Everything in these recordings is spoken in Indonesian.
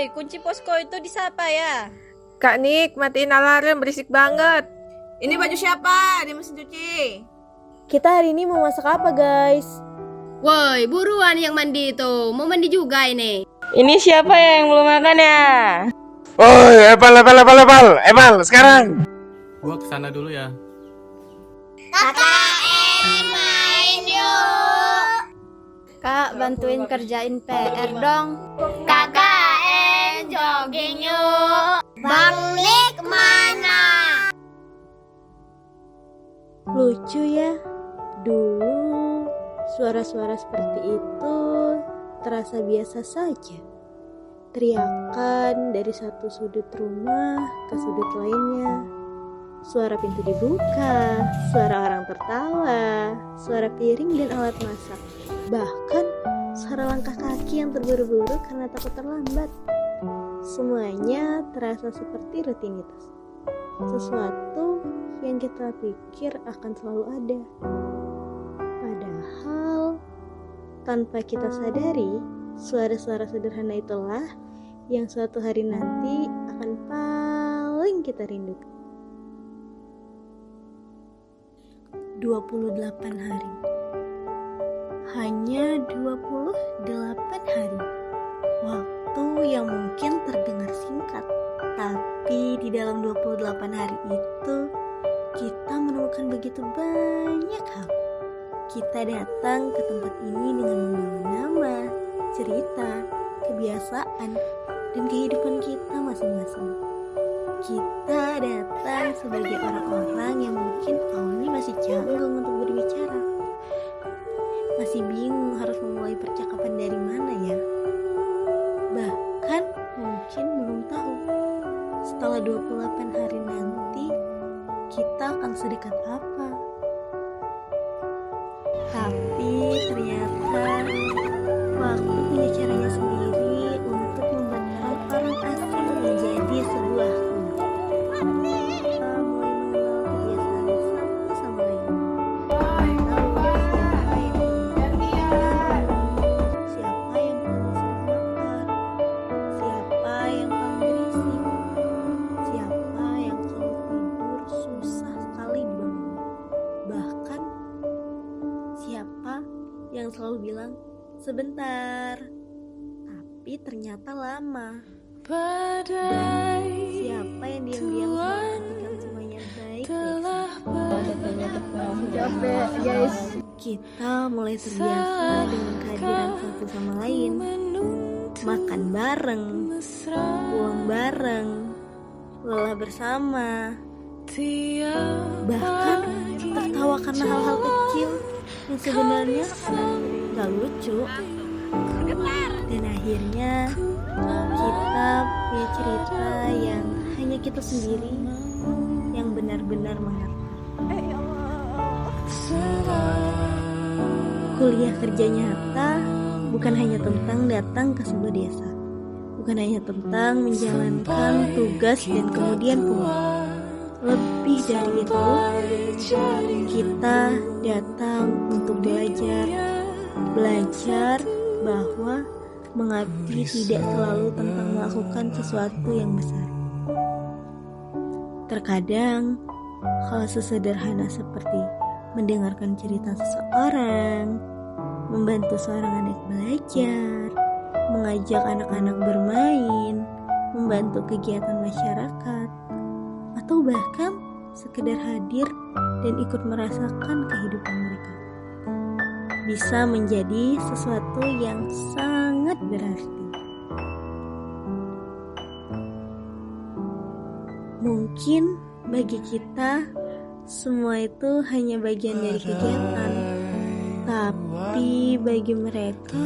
Woi, kunci posko itu di siapa ya? Kak Nik, matiin alarm, berisik banget. Ini baju siapa? Di mesin cuci. Kita hari ini mau masak apa, guys? Woi, buruan yang mandi itu. Mau mandi juga ini. Ini siapa yang belum makan ya? Woi, Eval, sekarang. Gua kesana dulu ya. Kak, bantuin kerjain PR dong. KKN jogging yuk. Bang Nik mana? Lucu ya. Dulu suara-suara seperti itu terasa biasa saja. Teriakan dari satu sudut rumah ke sudut lainnya. Suara pintu dibuka, suara orang tertawa, suara piring dan alat masak. Bahkan suara langkah kaki yang terburu-buru karena takut terlambat. Semuanya terasa seperti rutinitas. Sesuatu yang kita pikir akan selalu ada. Padahal tanpa kita sadari, suara-suara sederhana itulah yang suatu hari nanti akan paling kita rindukan. 28 hari. Hanya 28 hari. Waktu yang mungkin terdengar singkat, tapi di dalam 28 hari itu kita menemukan begitu banyak hal. Kita datang ke tempat ini dengan membawa nama, cerita, kebiasaan, dan kehidupan kita masing-masing. Kita datang sebagai orang-orang yang mungkin awalnya masih canggung untuk berbicara. Masih bingung harus memulai percakapan dari mana ya. Bahkan mungkin belum tahu setelah 28 hari nanti kita akan sedekat apa. Tapi ternyata waktu punya caranya sendiri untuk membuat orang asing menjadi sebuah rumah. Kita mulai mengenal kebiasaan satu sama lain. Siapa yang paling sering makan, siapa yang paling berisik, siapa yang kalau tidur susah sekali dibangun. Bahkan siapa yang selalu bilang sebentar, tapi ternyata lama. Dan siapa yang diam-diam memperhatikan semuanya baik-baik. Kita mulai terbiasa dengan kehadiran satu sama lain. Makan bareng, pulang bareng, lelah bersama. Bahkan tertawa karena hal-hal kecil yang sebenarnya gak lucu. Dan akhirnya kita punya cerita yang hanya kita sendiri yang benar-benar mengerti. Kuliah kerja nyata bukan hanya tentang datang ke sebuah desa, bukan hanya tentang menjalankan tugas dan kemudian pulang. Lebih dari itu, kita datang untuk belajar bahwa mengabdi tidak selalu tentang melakukan sesuatu yang besar. Terkadang hal sesederhana seperti mendengarkan cerita seseorang, membantu seorang anak belajar, mengajak anak-anak bermain, membantu kegiatan masyarakat, atau bahkan sekedar hadir dan ikut merasakan kehidupan mereka, bisa menjadi sesuatu yang sangat berarti. Mungkin bagi kita semua itu hanya bagian dari kegiatan, tapi bagi mereka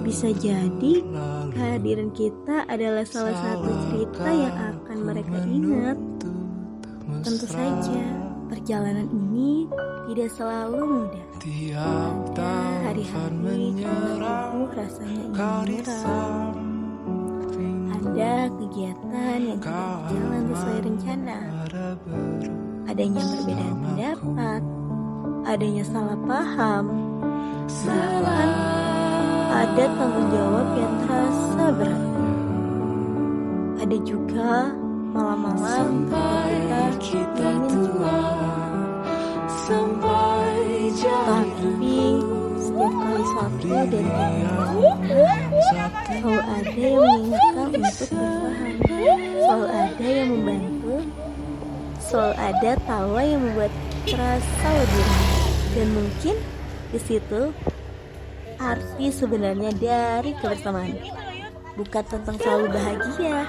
bisa jadi kehadiran kita adalah salah satu cerita yang akan mereka ingat. Tentu saja perjalanan ini tidak selalu mudah. Ada hari-hari karena tubuh rasanya ingin menyerah. Ada kegiatan yang tidak berjalan sesuai rencana. Adanya perbedaan pendapat, adanya salah paham, bahkan ada tanggung jawab yang terasa berat. Ada juga malam-malam kita ingin tapi setiap kali Sabtu dan selalu ada yang mengingatkan untuk bertahan, selalu ada yang membantu, selalu ada tawa yang membuat terasa lebih ringan. Dan mungkin di situ arti sebenarnya dari kebersamaan. Bukan tentang selalu bahagia,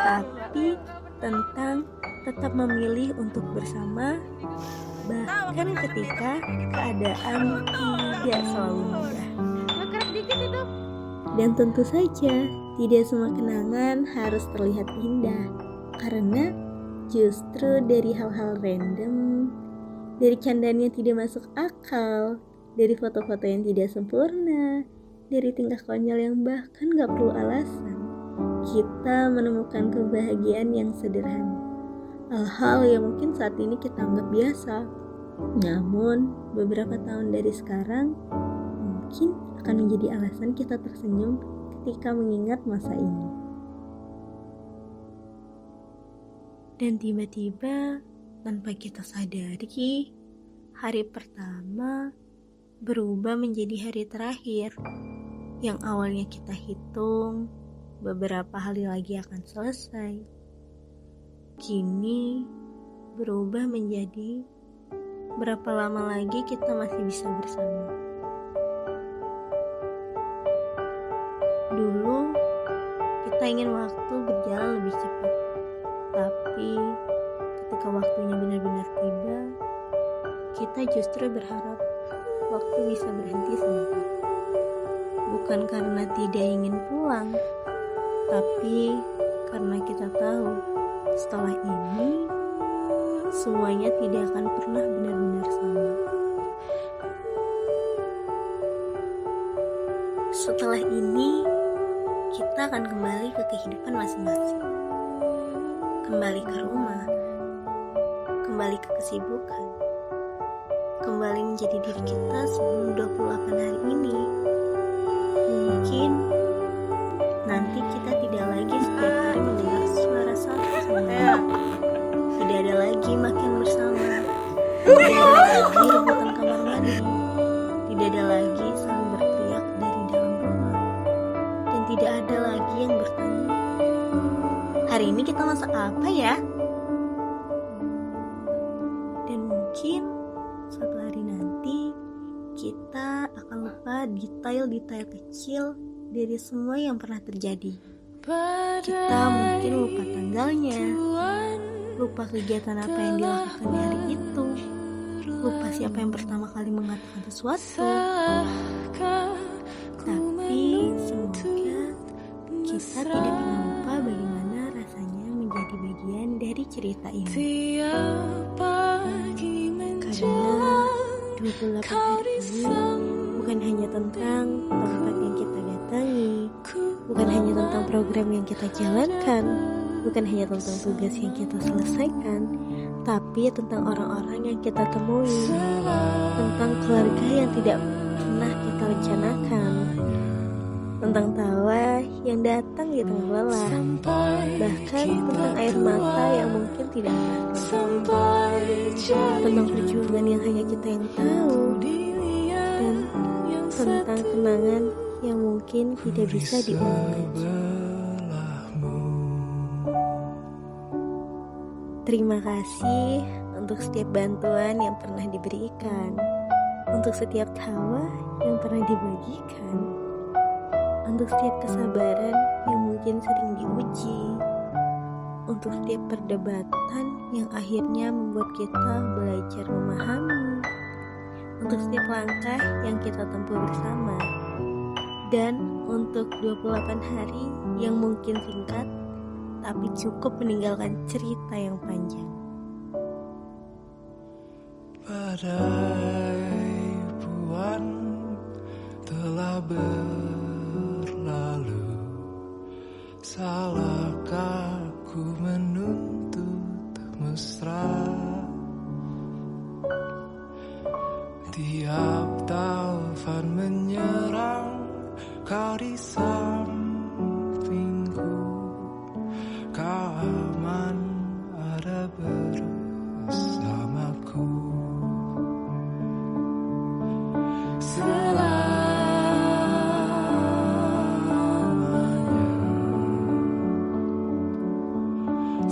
tapi tentang tetap memilih untuk bersama, bahkan ketika keadaan tidak selalu mudah. Dan tentu saja, tidak semua kenangan harus terlihat indah, karena justru dari hal-hal random, dari candaan yang tidak masuk akal, dari foto-foto yang tidak sempurna, dari tingkah konyol yang bahkan gak perlu alasan, kita menemukan kebahagiaan yang sederhana. Hal-hal yang mungkin saat ini kita anggap biasa, namun beberapa tahun dari sekarang mungkin akan menjadi alasan kita tersenyum ketika mengingat masa ini. Dan tiba-tiba tanpa kita sadari, hari pertama berubah menjadi hari terakhir. Yang awalnya kita hitung beberapa hari lagi akan selesai, kini berubah menjadi berapa lama lagi kita masih bisa bersama. Dulu kita ingin waktu berjalan lebih cepat, tapi ketika waktunya benar-benar tiba, kita justru berharap waktu bisa berhenti sebentar. Bukan karena tidak ingin pulang, tapi karena kita tahu setelah ini semuanya tidak akan pernah benar-benar sama. Setelah ini kita akan kembali ke kehidupan masing-masing, kembali ke rumah, kembali ke kesibukan, kembali menjadi diri kita sebelum 28 hari ini. Mungkin nanti kita tidak lagi setiap hari mendengar suara satu sama lain. Tidak ada lagi makan bersama, tidak ada lagi rebutan kamar mandi, tidak ada lagi saling berteriak dari dalam rumah, dan tidak ada lagi yang bertanya, hari ini kita masak apa ya? Dan mungkin suatu hari nanti kita akan lupa detail-detail kecil dari semua yang pernah terjadi. Kita mungkin lupa tanggalnya, lupa kegiatan apa yang dilakukan di hari itu, lupa siapa yang pertama kali mengatakan sesuatu. Tapi semoga kita tidak pernah lupa bagaimana rasanya menjadi bagian dari cerita ini. Karena 28 hari ini bukan hanya tentang tempat yang kita datangi, bukan hanya tentang program yang kita jalankan, bukan hanya tentang tugas yang kita selesaikan, tapi tentang orang-orang yang kita temui, tentang keluarga yang tidak pernah kita rencanakan, tentang tawa yang datang di tengah lelah, bahkan tentang air mata yang mungkin tidak pernah, tentang perjuangan yang hanya kita yang tahu, dan tentang kenangan yang mungkin tidak bisa diulang. Terima kasih untuk setiap bantuan yang pernah diberikan, untuk setiap tawa yang pernah dibagikan, untuk setiap kesabaran yang mungkin sering diuji, untuk setiap perdebatan yang akhirnya membuat kita belajar memahami, untuk setiap langkah yang kita tempuh bersama, dan untuk 28 hari yang mungkin singkat tapi cukup meninggalkan cerita yang panjang. Badai buan telah berlalu, salahkah ku menuntut mesra? Tiap taufan menyerang, kau di sampingku,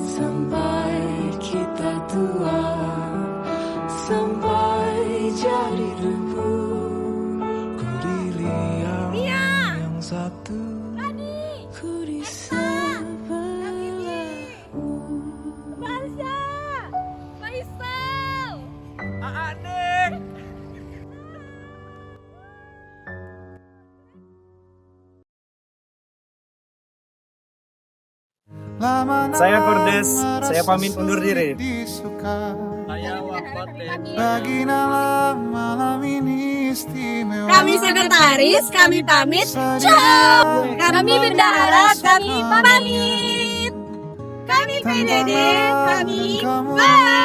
sampai kita tua, sampai jadi debu. Ku dilihat yang satu, ku di sebelahmu. Saya Kordes, saya pamit undur diri. Kami sekretaris, kami pamit. Ciao. Kami bendahara, kami pamit. Kami PDD, kami bye.